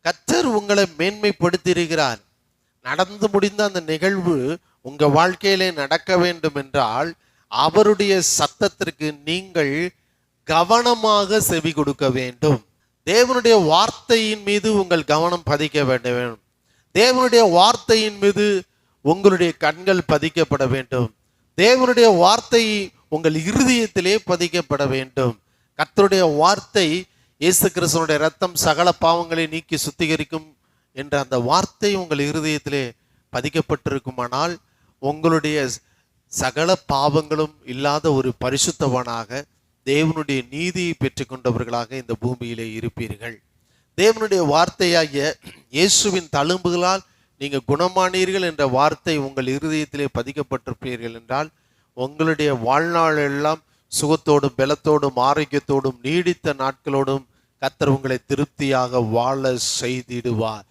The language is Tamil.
கர்த்தர் உங்களை மேன்மைப்படுத்தியிருக்கிறார். நடந்து முடிந்த அந்த நிகழ்வு உங்க வாழ்க்கையிலே நடக்க வேண்டும் என்றால் அவருடைய சத்தத்திற்கு நீங்கள் கவனமாக செவி கொடுக்க வேண்டும். தேவனுடைய வார்த்தையின் மீது உங்கள் கவனம் பதிக்க வேண்டும். தேவனுடைய வார்த்தையின் மீது உங்களுடைய கண்கள் பதிக்கப்பட வேண்டும். தேவனுடைய வார்த்தை உங்கள் இருதயத்திலே பதிக்கப்பட வேண்டும். கர்த்தருடைய வார்த்தை இயேசு கிறிஸ்துவினுடைய இரத்தம் சகல பாவங்களை நீக்கி சுத்திகரிக்கும் என்ற அந்த வார்த்தை உங்கள் இருதயத்திலே பதிக்கப்பட்டிருக்குமானால் உங்களுடைய சகல பாவங்களும் இல்லாத ஒரு பரிசுத்தவனாக தேவனுடைய நீதியை பெற்றுக்கொண்டவர்களாக இந்த பூமியிலே இருப்பீர்கள். தேவனுடைய வார்த்தையாகிய இயேசுவின் தழும்புகளால் நீங்கள் குணமானீர்கள் என்ற வார்த்தை உங்கள் இருதயத்திலே பதிக்கப்பட்டிருப்பீர்கள் என்றால் உங்களுடைய வாழ்நாள் எல்லாம் சுகத்தோடும் பலத்தோடும் ஆரோக்கியத்தோடும் நீடித்த நாட்களோடும் கர்த்தர் உங்களை திருப்தியாக வாழ செய்திடுவார்.